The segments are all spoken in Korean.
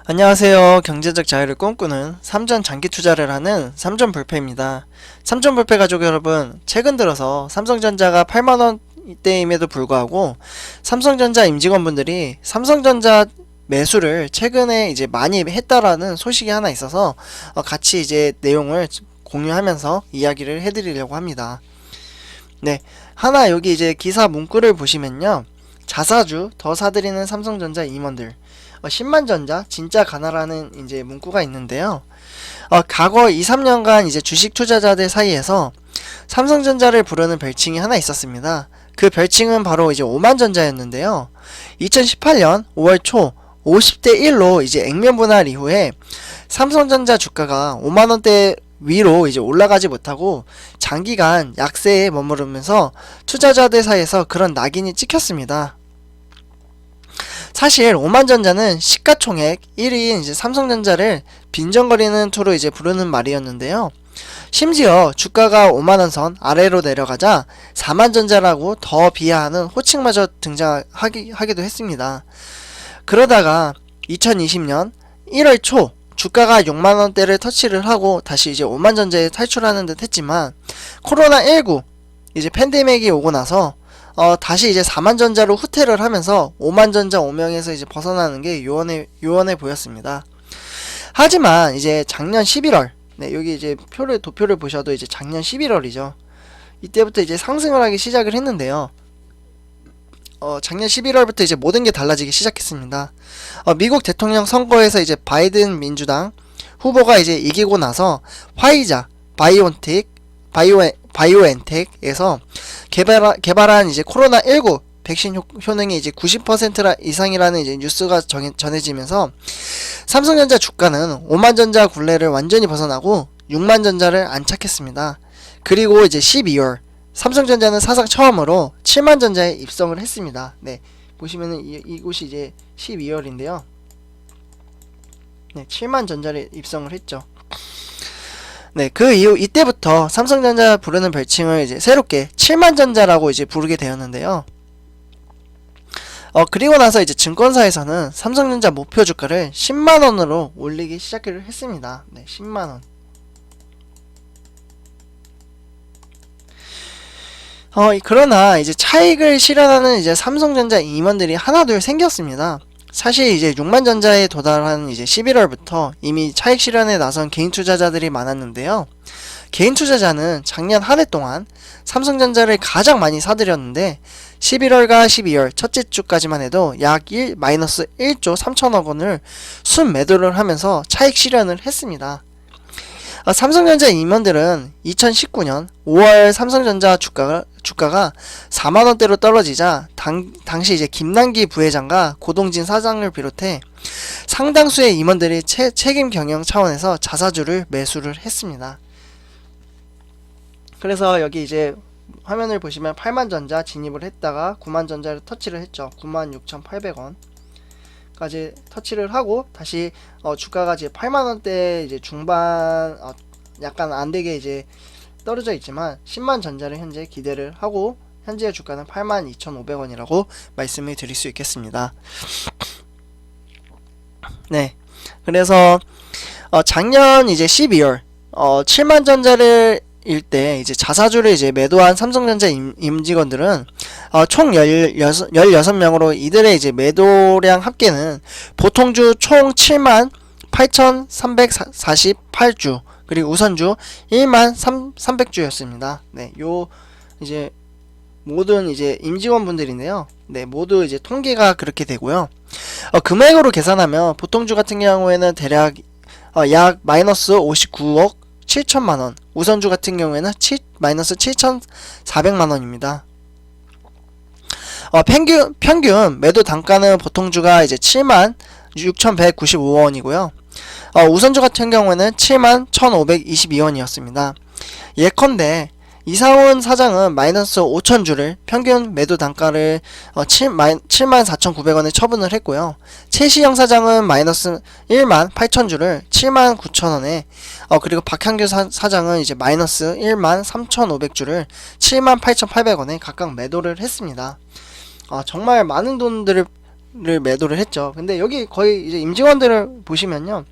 안녕하세요. 경제적 자유를 꿈꾸는 삼전 장기 투자를 하는 삼전불패입니다. 삼전불패 가족 여러분, 최근 들어서 삼성전자가 8만원대임에도 불구하고 삼성전자 임직원분들이 삼성전자 매수를 최근에 이제 많이 했다라는 소식이 하나 있어서 같이 이제 내용을 공유하면서 이야기를 해드리려고 합니다. 네, 하나 여기 이제 기사 문구를 보시면요, 자사주 더 사들이는 삼성전자 임원들, 10만전자 진짜 가나라는 이제 문구가 있는데요. 과거 2, 3년간 이제 주식 투자자들 사이에서 삼성전자를 부르는 별칭이 하나 있었습니다. 그 별칭은 바로 이제 5만전자였는데요. 2018년 5월 초 50대 1로 이제 액면 분할 이후에 삼성전자 주가가 5만원대 위로 이제 올라가지 못하고 장기간 약세에 머무르면서 투자자들 사이에서 그런 낙인이 찍혔습니다. 사실 5만전자는 시가총액 1위인 이제 삼성전자를 빈정거리는 투로 이제 부르는 말이었는데요. 심지어 주가가 5만원 선 아래로 내려가자 4만전자라고 더 비하하는 호칭마저 등장하기도 했습니다. 그러다가 2020년 1월 초 주가가 6만원대를 터치를 하고 다시 이제 5만전자에 탈출하는 듯 했지만 코로나19 이제 팬데믹이 오고 나서 다시 이제 4만전자로 후퇴를 하면서 5만전자 오명에서 이제 벗어나는 게 요원해 보였습니다. 하지만 이제 작년 11월, 네, 여기 이제 도표를 보셔도 이제 작년 11월이죠. 이때부터 이제 상승을 하기 시작을 했는데요. 작년 11월부터 이제 모든 게 달라지기 시작했습니다. 미국 대통령 선거에서 이제 바이든 민주당 후보가 이제 이기고 나서 화이자, 바이오엔텍에서 개발한 이제 코로나19 백신 효능이 이제 90% 이상이라는 이제 뉴스가 전해지면서 삼성전자 주가는 5만전자 굴레를 완전히 벗어나고 6만전자를 안착했습니다. 그리고 이제 12월 삼성전자는 사상 처음으로 7만전자에 입성을 했습니다. 네, 보시면은 이곳이 이제 12월인데요. 네, 7만전자를 입성을 했죠. 네, 그 이후 이때부터 삼성전자 부르는 별칭을 이제 새롭게 7만전자라고 이제 부르게 되었는데요. 그리고 나서 이제 증권사에서는 삼성전자 목표 주가를 10만원으로 올리기 시작을 했습니다. 네, 10만원. 그러나 이제 차익을 실현하는 이제 삼성전자 임원들이 하나둘 생겼습니다. 사실 이제 6만전자에 도달한 이제 11월부터 이미 차익 실현에 나선 개인 투자자들이 많았는데요. 개인 투자자는 작년 한 해 동안 삼성전자를 가장 많이 사들였는데 11월과 12월 첫째 주까지만 해도 약 마이너스 1조 3천억 원을 순매도를 하면서 차익 실현을 했습니다. 삼성전자 임원들은 2019년 5월 삼성전자 주가가 4만원대로 떨어지자 당시 이제 김남기 부회장과 고동진 사장을 비롯해 상당수의 임원들이 책임 경영 차원에서 자사주를 매수를 했습니다. 그래서 여기 이제 화면을 보시면 8만전자 진입을 했다가 9만전자를 터치를 했죠. 96,800원 까지 터치를 하고 다시 주가가 이제 8만원대 이제 중반 약간 안되게 이제 떨어져 있지만 10만전자를 현재 기대를 하고 현재 주가는 82,500원이라고 말씀을 드릴 수 있겠습니다. 네, 그래서 작년 이제 12월 7만전자를 일때 이제 자사주를 이제 매도한 삼성전자 임직원들은 총 16명으로 이들의 이제 매도량 합계는 보통주 총 78,348주 그리고 우선주 13,300주였습니다. 네, 요 이제 모든 이제 임직원분들인데요. 네, 모두 이제 통계가 그렇게 되고요. 금액으로 계산하면 보통주 같은 경우에는 대략 약 마이너스 59억 7천만원, 우선주 같은 경우에는 마이너스 7,400만원입니다. 평균 매도 단가는 보통주가 이제 76,195원이고요. 우선주 같은 경우에는 71,522원이었습니다. 예컨대 이상훈 사장은 마이너스 5,000주를 평균 매도 단가를 74,900원에 처분을 했고요. 최시영 사장은 마이너스 18,000주를 79,000원에 그리고 박향규 사장은 이제 마이너스 13,500주를 78,800원에 각각 매도를 했습니다. 정말 많은 돈들을 매도를 했죠. 근데 여기 거의 이제 임직원들을 보시면요,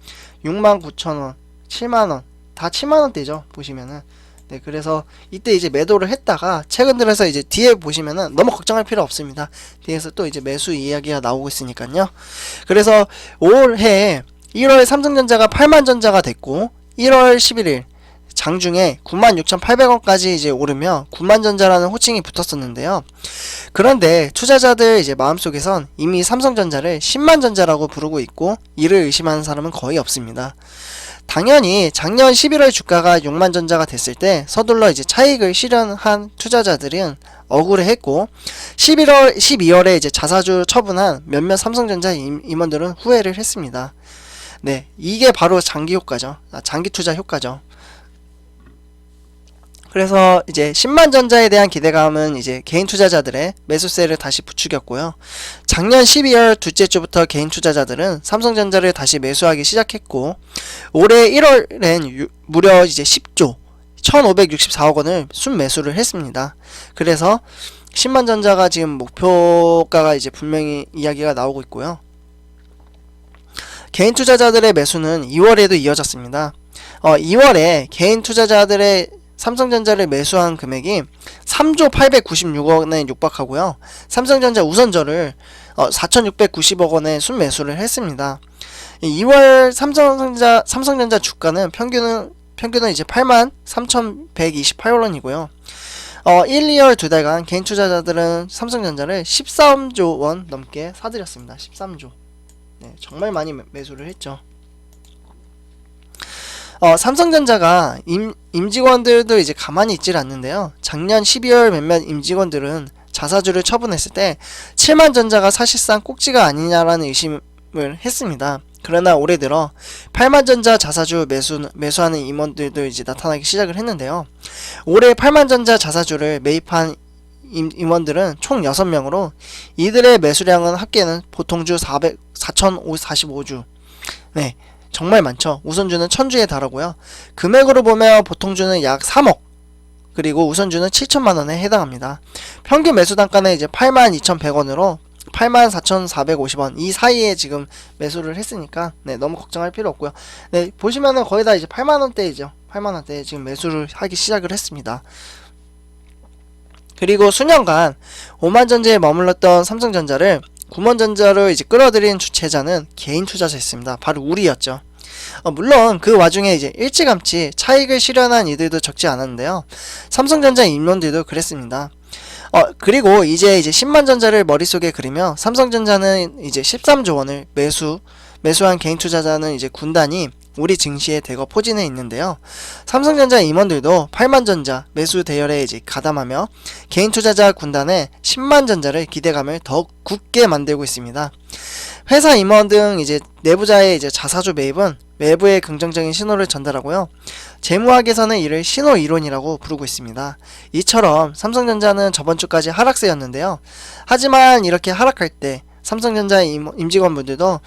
69,000원, 7만원, 다 7만원대죠 보시면은. 네, 그래서 이때 이제 매도를 했다가 최근 들어서 이제 뒤에 보시면은 너무 걱정할 필요 없습니다. 뒤에서 또 이제 매수 이야기가 나오고 있으니까요. 그래서 올해 1월 삼성전자가 8만전자가 됐고, 1월 11일 장중에 96,800원까지 이제 오르며 9만전자라는 호칭이 붙었었는데요. 그런데 투자자들 이제 마음속에선 이미 삼성전자를 10만전자라고 부르고 있고, 이를 의심하는 사람은 거의 없습니다. 당연히 작년 11월 주가가 6만전자가 됐을 때 서둘러 이제 차익을 실현한 투자자들은 억울해했고, 12월에 이제 자사주 처분한 몇몇 삼성전자 임원들은 후회를 했습니다. 네, 이게 바로 장기 효과죠. 장기 투자 효과죠. 그래서 이제 10만전자에 대한 기대감은 이제 개인 투자자들의 매수세를 다시 부추겼고요. 작년 12월 둘째 주부터 개인 투자자들은 삼성전자를 다시 매수하기 시작했고, 올해 1월엔 무려 이제 10조 1564억 원을 순매수를 했습니다. 그래서 10만전자가 지금 목표가가 이제 분명히 이야기가 나오고 있고요. 개인 투자자들의 매수는 2월에도 이어졌습니다. 2월에 개인 투자자들의 삼성전자를 매수한 금액이 3조 896억원에 육박하고요. 삼성전자 우선저를 4,690억 원에 순매수를 했습니다. 2월 삼성전자 주가는 평균은 이제 83,128원이고요. 1, 2월 두 달간 개인 투자자들은 삼성전자를 13조 원 넘게 사들였습니다. 13조. 네, 정말 많이 매수를 했죠. 삼성전자가 임직원들도 이제 가만히 있질 않는데요. 작년 12월 몇몇 임직원들은 자사주를 처분했을 때 7만전자가 사실상 꼭지가 아니냐라는 의심을 했습니다. 그러나 올해 들어 8만전자 자사주 매수하는 임원들도 이제 나타나기 시작을 했는데요. 올해 8만전자 자사주를 매입한 임원들은 총 6명으로 이들의 매수량은 합계는 보통주 4,045주. 네, 정말 많죠. 우선주는 1000주에 달하고요. 금액으로 보면 보통주는 약 3억, 그리고 우선주는 7천만원에 해당합니다. 평균 매수 단가는 이제 82,100원으로 84,450원 이 사이에 지금 매수를 했으니까 네, 너무 걱정할 필요 없고요. 네, 보시면은 거의 다 이제 8만원대이죠. 8만원대에 지금 매수를 하기 시작을 했습니다. 그리고 수년간 5만전자에 머물렀던 삼성전자를 9만전자로 이제 끌어들인 주체자는 개인 투자자였습니다. 바로 우리였죠. 물론 그 와중에 이제 일찌감치 차익을 실현한 이들도 적지 않았는데요. 삼성전자 임원들도 그랬습니다. 그리고 이제 10만전자를 머릿속에 그리며 삼성전자는 이제 13조 원을 매수한 개인 투자자는 이제 군단이 우리 증시에 대거 포진해 있는데요. 삼성전자 임원들도 8만전자 매수 대열에 이제 가담하며 개인 투자자 군단의 10만전자를 기대감을 더욱 굳게 만들고 있습니다. 회사 임원 등 이제 내부자의 이제 자사주 매입은 외부에 긍정적인 신호를 전달하고요. 재무학에서는 이를 신호 이론이라고 부르고 있습니다. 이처럼 삼성전자는 저번 주까지 하락세였는데요. 하지만 이렇게 하락할 때 삼성전자 임직원분들도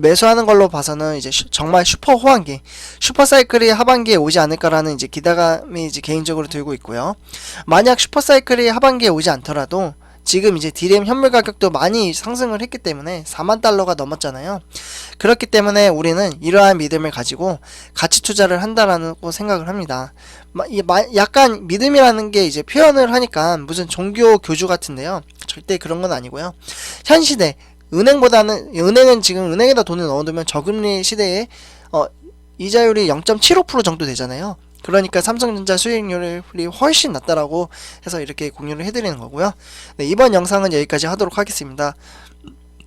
매수하는 걸로 봐서는 이제 정말 슈퍼 호황기, 슈퍼 사이클이 하반기에 오지 않을까라는 이제 기대감이 이제 개인적으로 들고 있고요. 만약 슈퍼 사이클이 하반기에 오지 않더라도 지금 이제 디램 현물 가격도 많이 상승을 했기 때문에 4만 달러가 넘었잖아요. 그렇기 때문에 우리는 이러한 믿음을 가지고 가치 투자를 한다라고 생각을 합니다. 약간 믿음이라는 게 이제 표현을 하니까 무슨 종교 교주 같은데요. 절대 그런 건 아니고요. 현 시대 은행은 지금 은행에다 돈을 넣어두면 저금리 시대에 이자율이 0.75% 정도 되잖아요. 그러니까 삼성전자 수익률이 훨씬 낮다라고 해서 이렇게 공유를 해드리는 거고요. 네, 이번 영상은 여기까지 하도록 하겠습니다.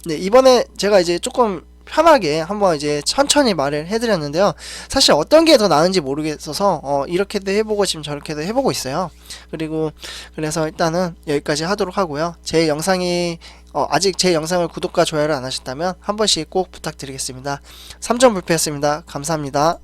네, 이번에 제가 이제 조금 편하게 한번 이제 천천히 말을 해드렸는데요. 사실 어떤 게 더 나은지 모르겠어서 이렇게도 해보고 지금 저렇게도 해보고 있어요. 그래서 일단은 여기까지 하도록 하고요. 제 영상이 아직 제 영상을 구독과 좋아요를 안 하셨다면 한 번씩 꼭 부탁드리겠습니다. 3점 불패였습니다. 감사합니다.